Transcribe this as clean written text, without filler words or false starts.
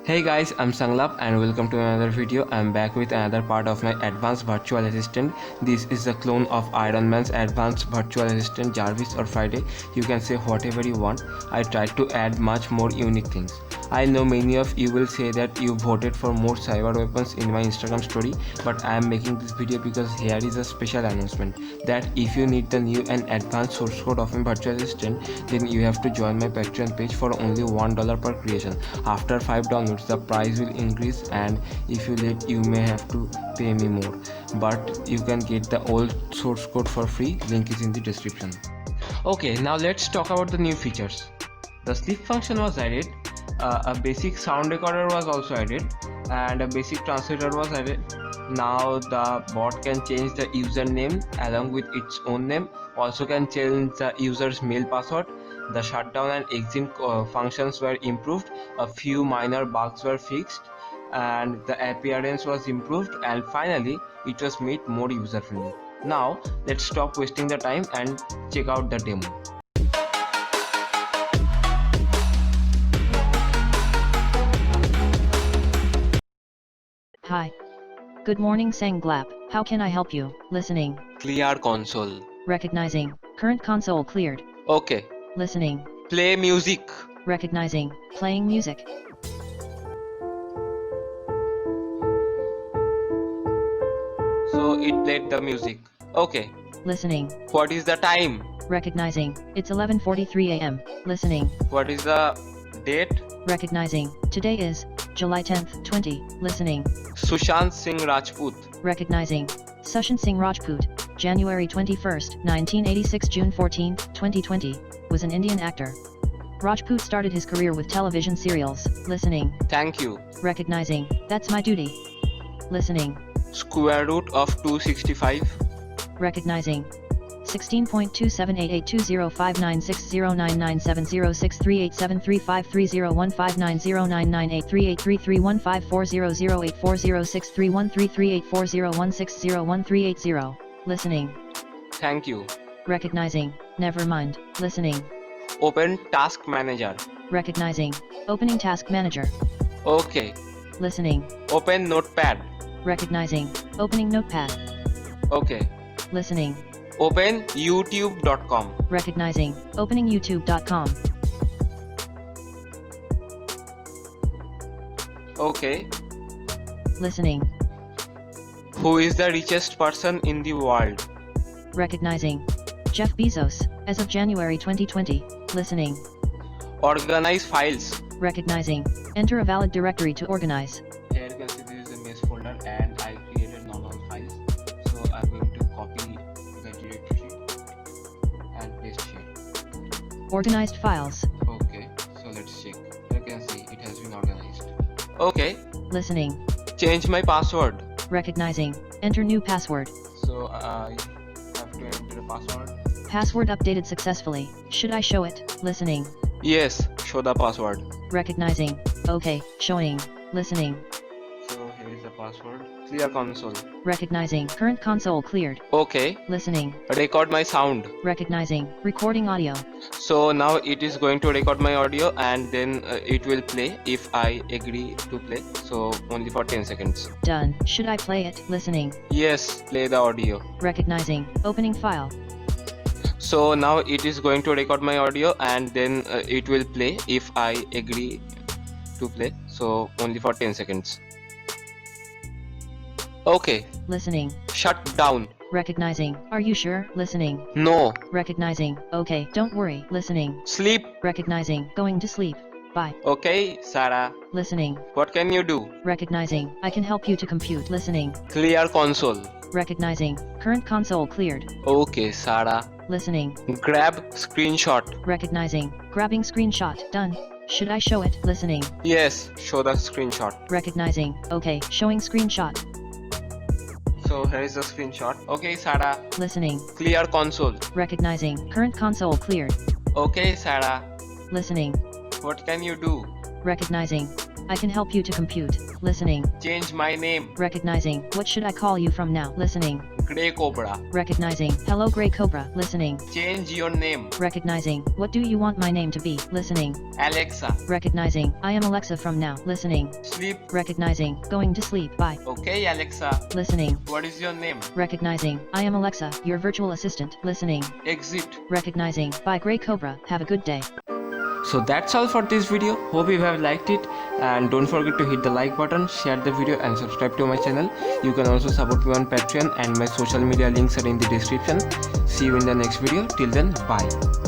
Hey guys, I'm Sanglap and welcome to another video. I'm back with another part of my advanced virtual assistant. This is a clone of Iron Man's advanced virtual assistant Jarvis or Friday. You can say whatever you want. I tried to add much more unique things. I know many of you will say that you voted for more cyber weapons in my Instagram story, but I am making this video because here is a special announcement that if you need the new and advanced source code of my virtual assistant, then you have to join my Patreon page for only $1 per creation. After 5 downloads, the price will increase, and if you late, you may have to pay me more. But you can get the old source code for free. Link is in the description. Okay, now let's talk about the new features. The sleep function was added. A basic sound recorder was also added, and a basic translator was added. Now the bot can change the username along with its own name, also can change the user's mail password. The shutdown and exit functions were improved, a few minor bugs were fixed, and the appearance was improved, and finally it was made more user friendly. Now let's stop wasting the time and check out the demo. Hi. Good morning, Sanglap. How can I help you? Listening. Clear console. Recognizing. Current console cleared. Okay. Listening. Play music. Recognizing. Playing music. So it played the music. Okay. Listening. What is the time? Recognizing. It's 11:43 a.m. Listening. What is the date? Recognizing. Today is July 10th, 20. Listening. Sushant Singh Rajput. Recognizing. Sushant Singh Rajput, January 21st, 1986 June 14th, 2020, was an Indian actor. Rajput started his career with television serials. Listening. Thank you. Recognizing. That's my duty. Listening. Square root of 265. Recognizing. 16.278820596099383353015400840631338401601301380. Listening. Thank you. Recognizing. Never mind. Listening. Open Task Manager. Recognizing. Opening Task Manager. Okay. Listening. Open Notepad. Recognizing. Opening Notepad. Okay. Listening. Open youtube.com. Recognizing. Opening youtube.com. Okay. Listening. Who is the richest person in the world? Recognizing. Jeff Bezos, as of January 2020. Listening. Organize files. Recognizing. Enter a valid directory to organize. Here you can see this is a mesh folder and I created normal files. So I'm going to copy the directory and paste here. Organized files. Okay, so let's check. You can see it has been organized. Okay. Listening. Change my password. Recognizing. Enter new password. So I have to enter a password. Password updated successfully. Should I show it? Listening. Yes, show the password. Recognizing. Okay, showing. Listening. So here is the password. Clear console. Recognizing. Current console cleared. Okay. Listening. Record my sound. Recognizing. Recording audio. So now it is going to record my audio and then it will play if I agree to play. So only for 10 seconds. Done. Should I play it? Listening. Yes, play the audio. Recognizing. Opening file. So now it is going to record my audio and then it will play if I agree to play. So only for 10 seconds. Okay. Listening. Shut down. Recognizing. Are you sure? Listening. No. Recognizing. Okay, don't worry. Listening. Sleep. Recognizing. Going to sleep. Bye. Okay, Sarah. Listening. What can you do? Recognizing. I can help you to compute. Listening. Clear console. Recognizing. Current console cleared. Okay, Sarah. Listening. Grab screenshot. Recognizing. Grabbing screenshot. Done. Should I show it? Listening. Yes, show the screenshot. Recognizing. Okay, showing screenshot. So here is the screenshot. Okay, Sarah. Listening. Clear console. Recognizing. Current console cleared. Okay, Sarah. Listening. What can you do? Recognizing. I can help you to compute. Listening. Change my name. Recognizing. What should I call you from now? Listening. Grey Cobra. Recognizing. Hello Grey Cobra. Listening. Change your name. Recognizing. What do you want my name to be? Listening. Alexa. Recognizing. I am Alexa from now. Listening. Sleep. Recognizing. Going to sleep. Bye. Okay, Alexa. Listening. What is your name? Recognizing. I am Alexa, your virtual assistant. Listening. Exit. Recognizing. Bye Grey Cobra. Have a good day. So that's all for this video. Hope you have liked it, and don't forget to hit the like button, share the video and subscribe to my channel. You can also support me on Patreon, and my social media links are in the description. See you in the next video. Till then, bye.